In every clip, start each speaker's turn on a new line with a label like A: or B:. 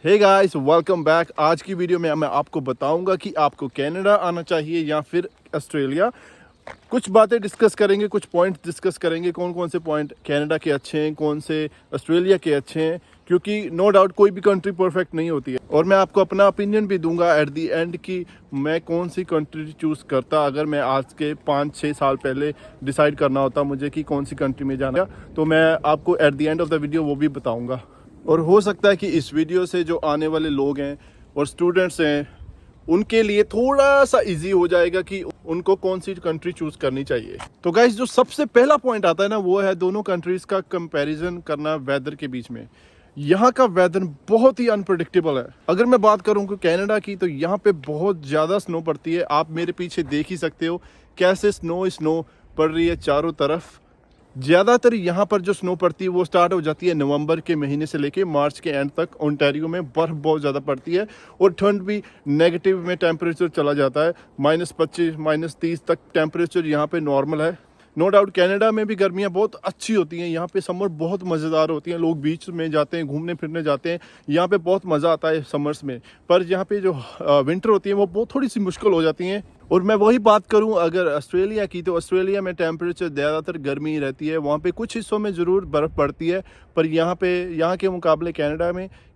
A: Hey guys, welcome back. आज की video में मैं आपको बताऊंगा कि आपको कनाडा आना चाहिए या फिर ऑस्ट्रेलिया। कुछ बातें डिस्कस करेंगे, कुछ पॉइंट्स डिस्कस करेंगे, कौन कौन से पॉइंट कनाडा के अच्छे हैं, कौन से ऑस्ट्रेलिया के अच्छे हैं, क्योंकि नो डाउट कोई भी कंट्री परफेक्ट नहीं होती है। और मैं आपको अपना ओपिनियन भी दूंगा एट दी एंड कि मैं कौन सी कंट्री चूज़ करता अगर मैं आज के 5-6 साल पहले डिसाइड करना होता मुझे कि कौन सी कंट्री में जाना, तो मैं आपको at the end of the video वो भी बताऊँगा। और हो सकता है कि इस वीडियो से जो आने वाले लोग हैं और स्टूडेंट्स हैं उनके लिए थोड़ा सा इजी हो जाएगा कि उनको कौन सी कंट्री चूज करनी चाहिए। तो गाइस, जो सबसे पहला पॉइंट आता है ना, वो है दोनों कंट्रीज का कंपैरिजन करना वेदर के बीच में। यहाँ का वेदर बहुत ही अनप्रडिक्टेबल है। अगर मैं बात करूँ कि कनाडा की, तो यहाँ पे बहुत ज़्यादा स्नो पड़ती है। आप मेरे पीछे देख ही सकते हो कैसे स्नो पड़ रही है चारों तरफ। ज़्यादातर यहाँ पर जो स्नो पड़ती है वो स्टार्ट हो जाती है नवंबर के महीने से लेके मार्च के एंड तक। ओंटारियो में बर्फ़ बहुत ज़्यादा पड़ती है और ठंड भी नेगेटिव में टेम्परेचर चला जाता है। -25 -30 तक टेम्परेचर यहाँ पे नॉर्मल है। नो डाउट कनाडा में भी गर्मियाँ बहुत अच्छी होती हैं। यहाँ पे समर बहुत मज़ेदार होती हैं। लोग बीच में जाते हैं, घूमने फिरने जाते हैं। यहाँ पे बहुत मज़ा आता है समर्स में। पर यहाँ पे जो विंटर होती है वो बहुत थोड़ी सी मुश्किल हो जाती हैं। और मैं वही बात करूं अगर ऑस्ट्रेलिया की, तो ऑस्ट्रेलिया में टेम्परेचर ज़्यादातर गर्मी ही रहती है। वहाँ पे कुछ हिस्सों में ज़रूर बर्फ़ पड़ती है, पर यहाँ के मुकाबले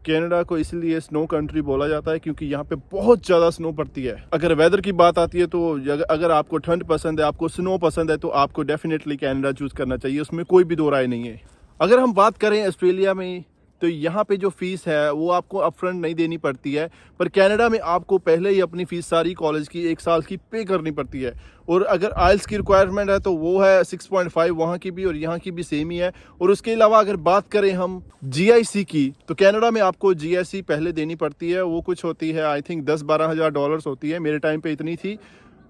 A: कनाडा को इसलिए स्नो कंट्री बोला जाता है क्योंकि यहाँ पे बहुत ज़्यादा स्नो पड़ती है। अगर वेदर की बात आती है तो अगर आपको ठंड पसंद है, आपको स्नो पसंद है, तो आपको डेफिनेटली कनाडा चूज़ करना चाहिए, उसमें कोई भी दो राय नहीं है। अगर हम बात करें ऑस्ट्रेलिया में, तो यहाँ पे जो फ़ीस है वो आपको अपफ्रंट नहीं देनी पड़ती है, पर कनाडा में आपको पहले ही अपनी फ़ीस सारी कॉलेज की 1 साल की पे करनी पड़ती है। और अगर आइल्स की रिक्वायरमेंट है तो वो है 6.5, वहाँ की भी और यहाँ की भी सेम ही है। और उसके अलावा अगर बात करें हम जीआईसी की, तो कनाडा में आपको जीआईसी पहले देनी पड़ती है। वो कुछ होती है, आई थिंक 10-12 हज़ार डॉलर्स होती है, मेरे टाइम पे इतनी थी।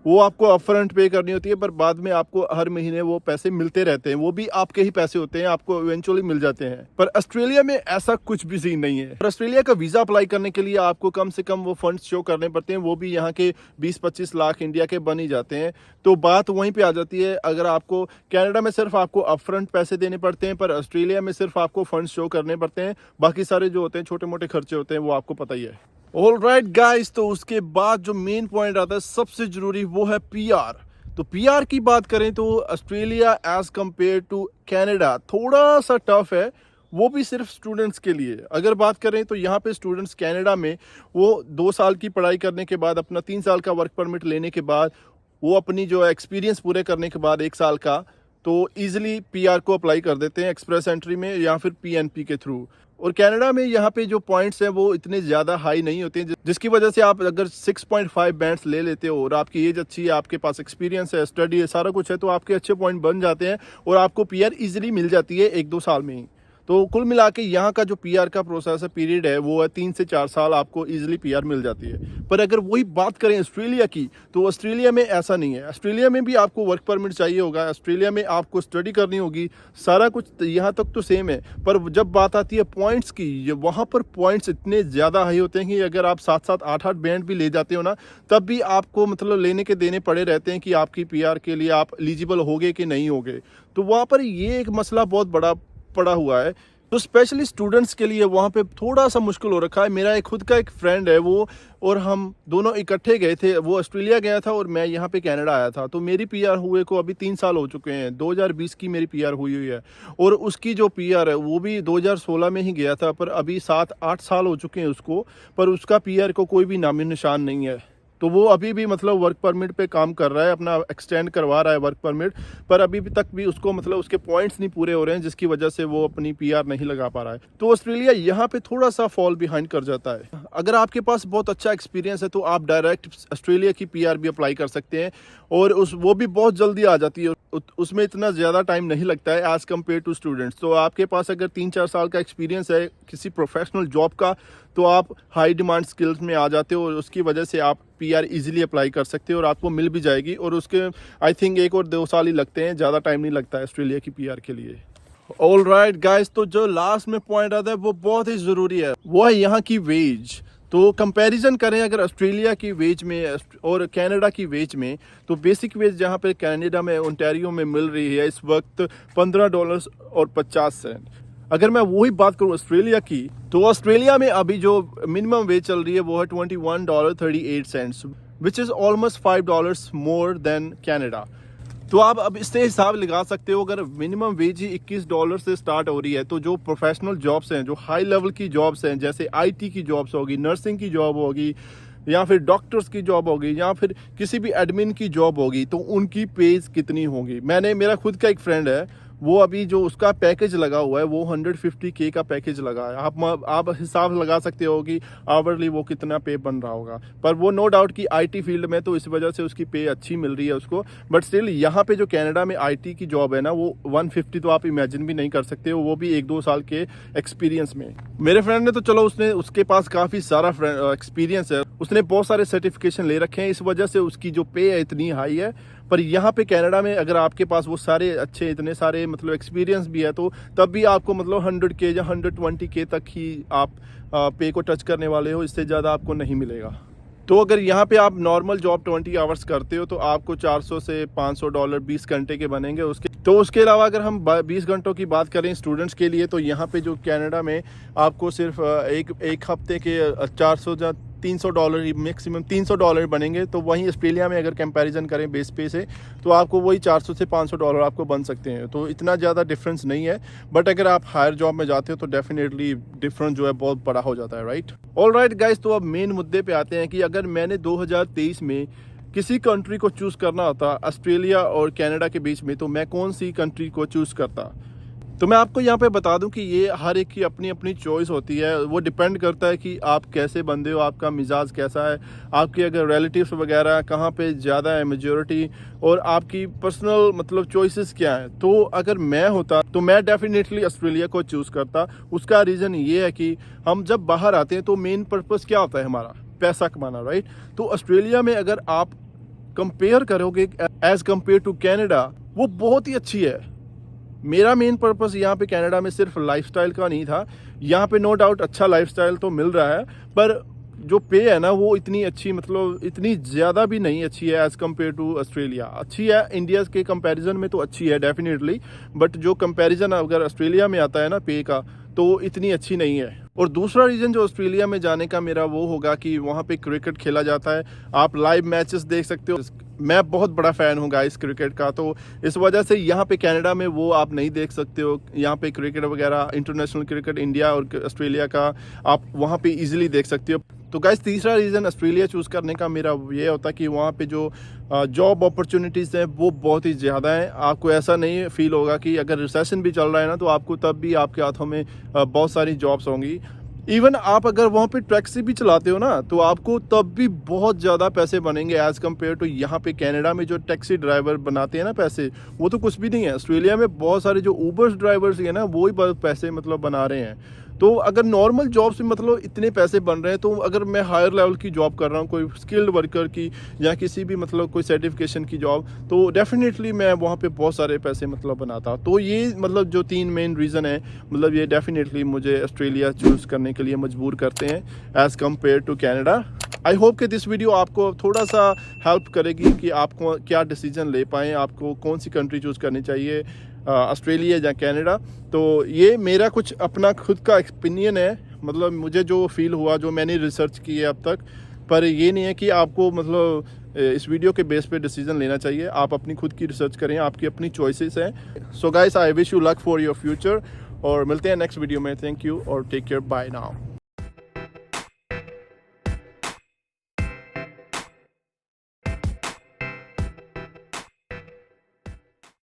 A: वो आपको अपफ्रंट पे करनी होती है, पर बाद में आपको हर महीने वो पैसे मिलते रहते हैं। वो भी आपके ही पैसे होते हैं, आपको इवेंचुअली मिल जाते हैं। पर ऑस्ट्रेलिया में ऐसा कुछ भी सीन नहीं है। पर ऑस्ट्रेलिया का वीज़ा अप्लाई करने के लिए आपको कम से कम वो फंड्स शो करने पड़ते हैं। वो भी यहाँ के 20-25 लाख इंडिया के बन ही जाते हैं। तो बात वहीं पर आ जाती है। अगर आपको कनाडा में सिर्फ आपको अपफ्रंट पैसे देने पड़ते हैं, पर ऑस्ट्रेलिया में सिर्फ आपको फंड्स शो करने पड़ते हैं। बाकी सारे जो होते हैं छोटे मोटे खर्चे होते हैं वो आपको पता ही है। ऑल राइट गाइस, तो उसके बाद जो मेन पॉइंट आता है सबसे जरूरी, वो है पीआर। तो पीआर की बात करें तो Australia as compare to Canada थोड़ा सा टफ है, वो भी सिर्फ स्टूडेंट्स के लिए। अगर बात करें तो यहाँ पे स्टूडेंट्स कनाडा में वो 2 साल की पढ़ाई करने के बाद, अपना 3 साल का वर्क परमिट लेने के बाद, वो अपनी जो एक्सपीरियंस पूरे करने के बाद 1 साल का, तो ईजिली पीआर को अप्लाई कर देते हैं एक्सप्रेस एंट्री में या फिर पीएनपी के थ्रू। और कनाडा में यहाँ पे जो पॉइंट्स हैं वो इतने ज़्यादा हाई नहीं होते हैं, जिसकी वजह से आप अगर 6.5 बैंड्स ले लेते हो और आपकी एज अच्छी है, आपके पास एक्सपीरियंस है, स्टडी है, सारा कुछ है, तो आपके अच्छे पॉइंट बन जाते हैं और आपको पीआर इजीली मिल जाती है 1-2 साल में ही। तो कुल मिला के यहाँ का जो पीआर का प्रोसेस है, पीरियड है, वो है 3 से 4 साल, आपको इजीली पीआर मिल जाती है। पर अगर वही बात करें ऑस्ट्रेलिया की, तो ऑस्ट्रेलिया में ऐसा नहीं है। ऑस्ट्रेलिया में भी आपको वर्क परमिट चाहिए होगा, ऑस्ट्रेलिया में आपको स्टडी करनी होगी, सारा कुछ यहाँ तक तो सेम है। पर जब बात आती है पॉइंट्स की, वहाँ पर पॉइंट्स इतने ज़्यादा हाई होते हैं कि अगर आप 7-7, 8-8 बैंड भी ले जाते हो ना, तब भी आपको मतलब लेने के देने पड़े रहते हैं कि आपकी पीआर के लिए आप एलिजिबल होगे कि नहीं होगे। तो वहाँ पर ये एक मसला बहुत बड़ा पड़ा हुआ है, तो स्पेशली स्टूडेंट्स के लिए वहाँ पे थोड़ा सा मुश्किल हो रखा है। मेरा खुद का एक फ्रेंड है, वो और हम दोनों इकट्ठे गए थे। वो ऑस्ट्रेलिया गया था और मैं यहाँ पे कनाडा आया था। तो मेरी पीआर हुए को अभी 3 साल हो चुके हैं। 2020 की मेरी पीआर हुई है और उसकी जो पीआर है वो भी 2016 में ही गया था, पर अभी 7-8 साल हो चुके हैं उसको, पर उसका पीआर को कोई भी नामो निशान नहीं है। तो वो अभी भी मतलब वर्क परमिट पे काम कर रहा है, अपना एक्सटेंड करवा रहा है वर्क परमिट, पर अभी भी तक भी उसको मतलब उसके पॉइंट्स नहीं पूरे हो रहे हैं, जिसकी वजह से वो अपनी पीआर नहीं लगा पा रहा है। तो ऑस्ट्रेलिया यहाँ पे थोड़ा सा फॉल बिहाइंड कर जाता है। अगर आपके पास बहुत अच्छा एक्सपीरियंस है तो आप डायरेक्ट ऑस्ट्रेलिया की पीआर भी अप्लाई कर सकते हैं और वो भी बहुत जल्दी आ जाती है। उसमें इतना ज़्यादा टाइम नहीं लगता है एज़ कम्पेयर टू स्टूडेंट्स। तो आपके पास अगर 3-4 साल का एक्सपीरियंस है किसी प्रोफेशनल जॉब का, तो आप हाई डिमांड स्किल्स में आ जाते हो और उसकी वजह से आप पीआर इजीली अप्लाई कर सकते हो और आपको मिल भी जाएगी। और उसके आई थिंक 1 और 2 साल ही लगते हैं, ज़्यादा टाइम नहीं लगता है ऑस्ट्रेलिया की पीआर के लिए। ऑल राइट गाइस, तो जो लास्ट में पॉइंट आता है वो बहुत ही ज़रूरी है, वो है यहाँ की वेज। तो कंपैरिजन करें अगर ऑस्ट्रेलिया की वेज में और कनाडा की वेज में, तो बेसिक वेज जहाँ पे कनाडा में ओंटारियो में मिल रही है इस वक्त $15.50। अगर मैं वही बात करूँ ऑस्ट्रेलिया की, तो ऑस्ट्रेलिया में अभी जो मिनिमम वेज चल रही है वो है $21.38, which is almost $5 more than Canada. तो आप अब इससे हिसाब लगा सकते हो, अगर मिनिमम वेज ही $21 से स्टार्ट हो रही है, तो जो प्रोफेशनल जॉब्स हैं, जो हाई लेवल की जॉब्स हैं, जैसे IT की जॉब्स होगी, नर्सिंग की जॉब होगी, या फिर डॉक्टर्स की जॉब होगी, या फिर किसी भी एडमिन की जॉब होगी, तो उनकी पेज कितनी होगी। मेरा खुद का एक फ्रेंड है, वो अभी जो उसका पैकेज लगा हुआ है वो 150K का पैकेज लगा है। आप हिसाब लगा सकते हो कि आवरली वो कितना पे बन रहा होगा। पर वो नो डाउट कि IT फील्ड में, तो इस वजह से उसकी पे अच्छी मिल रही है उसको। बट स्टिल यहाँ पे जो कनाडा में IT की जॉब है ना, वो 150 तो आप इमेजिन भी नहीं कर सकते हो, वो भी 1-2 साल के एक्सपीरियंस में। मेरे फ्रेंड ने तो चलो, उसके पास काफ़ी सारा एक्सपीरियंस है, उसने बहुत सारे सर्टिफिकेशन ले रखे हैं, इस वजह से उसकी जो पे है इतनी हाई है। पर यहाँ पे कनाडा में अगर आपके पास वो सारे अच्छे इतने सारे मतलब एक्सपीरियंस भी है, तो तब भी आपको मतलब 100K या 120K तक ही आप पे को टच करने वाले हो, इससे ज़्यादा आपको नहीं मिलेगा। तो अगर यहाँ पे आप नॉर्मल जॉब 20 आवर्स करते हो, तो आपको $400 से $500 20 घंटे के बनेंगे। उसके अलावा अगर हम 20 घंटों की बात करें स्टूडेंट्स के लिए, तो यहाँ पे जो कनाडा में आपको सिर्फ एक हफ्ते के $400 या $300 मैक्सिमम $300 बनेंगे। तो वहीं ऑस्ट्रेलिया में अगर कंपैरिजन करें बेस पे से, तो आपको वही $400 से $500 आपको बन सकते हैं। तो इतना ज़्यादा डिफरेंस नहीं है। बट अगर आप हायर जॉब में जाते हो तो डेफिनेटली डिफरेंस जो है बहुत बड़ा हो जाता है, राइट। ऑल राइट गाइज, तो अब मेन मुद्दे पे आते हैं कि अगर मैंने 2023 में किसी कंट्री को चूज़ करना होता ऑस्ट्रेलिया और कनाडा के बीच में, तो मैं कौन सी कंट्री को चूज़ करता। तो मैं आपको यहाँ पे बता दूं कि ये हर एक की अपनी अपनी चॉइस होती है। वो डिपेंड करता है कि आप कैसे बंदे हो, आपका मिजाज कैसा है, आपके अगर रिलेटिव्स वगैरह कहाँ पे ज़्यादा है मेजॉरिटी, और आपकी पर्सनल मतलब चॉइसेस क्या है। तो अगर मैं होता तो मैं डेफिनेटली ऑस्ट्रेलिया को चूज़ करता। उसका रीज़न ये है कि हम जब बाहर आते हैं तो मेन पर्पज़ क्या होता है हमारा, पैसा कमाना, राइट। तो ऑस्ट्रेलिया में अगर आप कंपेयर करोगे एज कम्पेयर टू कैनेडा, वो बहुत ही अच्छी है। मेरा मेन पर्पस यहाँ पे कनाडा में सिर्फ लाइफस्टाइल का नहीं था। यहाँ पे नो डाउट अच्छा लाइफस्टाइल तो मिल रहा है, पर जो पे है ना वो इतनी अच्छी मतलब इतनी ज़्यादा भी नहीं अच्छी है एज़ कम्पेयर टू ऑस्ट्रेलिया। अच्छी है इंडिया के कंपैरिजन में, तो अच्छी है डेफिनेटली, बट जो कंपैरिजन अगर ऑस्ट्रेलिया में आता है ना पे का, तो इतनी अच्छी नहीं है। और दूसरा रीज़न जो ऑस्ट्रेलिया में जाने का मेरा वो होगा कि वहाँ पे क्रिकेट खेला जाता है, आप लाइव मैचेस देख सकते हो। मैं बहुत बड़ा फ़ैन हूँ गाइस क्रिकेट का, तो इस वजह से यहाँ पे कनाडा में वो आप नहीं देख सकते हो। यहाँ पे क्रिकेट वगैरह इंटरनेशनल क्रिकेट इंडिया और ऑस्ट्रेलिया का आप वहाँ पे इजीली देख सकते हो। तो गाइस तीसरा रीज़न ऑस्ट्रेलिया चूज़ करने का मेरा ये होता है कि वहाँ पे जो जॉब अपॉर्चुनिटीज़ हैं वो बहुत ही ज़्यादा हैं। आपको ऐसा नहीं फील होगा कि अगर रिसेशन भी चल रहा है ना, तो आपको तब भी आपके हाथों में बहुत सारी जॉब्स होंगी। इवन आप अगर वहाँ पे टैक्सी भी चलाते हो ना, तो आपको तब भी बहुत ज़्यादा पैसे बनेंगे एज़ कम्पेयर टू यहाँ पे कनाडा में जो टैक्सी ड्राइवर बनाते हैं ना पैसे, वो तो कुछ भी नहीं है। ऑस्ट्रेलिया में बहुत सारे जो ऊबर्स ड्राइवर्स हैं ना, वो ही बहुत पैसे मतलब बना रहे हैं। तो अगर नॉर्मल जॉब से मतलब इतने पैसे बन रहे हैं, तो अगर मैं हायर लेवल की जॉब कर रहा हूँ, कोई स्किल्ड वर्कर की या किसी भी मतलब कोई सर्टिफिकेशन की जॉब, तो डेफिनेटली मैं वहाँ पे बहुत सारे पैसे मतलब बनाता। तो ये मतलब जो 3 मेन रीज़न है, मतलब ये डेफिनेटली मुझे ऑस्ट्रेलिया चूज़ करने के लिए मजबूर करते हैं as compare to Canada. I hope कि दिस वीडियो आपको थोड़ा सा हेल्प करेगी कि आपको क्या डिसीजन ले पाएँ, आपको कौन सी कंट्री चूज़ करनी चाहिए, ऑस्ट्रेलिया या कनाडा। तो ये मेरा कुछ अपना खुद का ओपिनियन है, मतलब मुझे जो फील हुआ, जो मैंने रिसर्च की है अब तक। पर ये नहीं है कि आपको मतलब इस वीडियो के बेस पे डिसीजन लेना चाहिए। आप अपनी खुद की रिसर्च करें, आपकी अपनी चॉइसेस हैं। So guys, I wish you luck for your future, और मिलते हैं नेक्स्ट वीडियो में। थैंक यू और टेक केयर, बाय नाउ।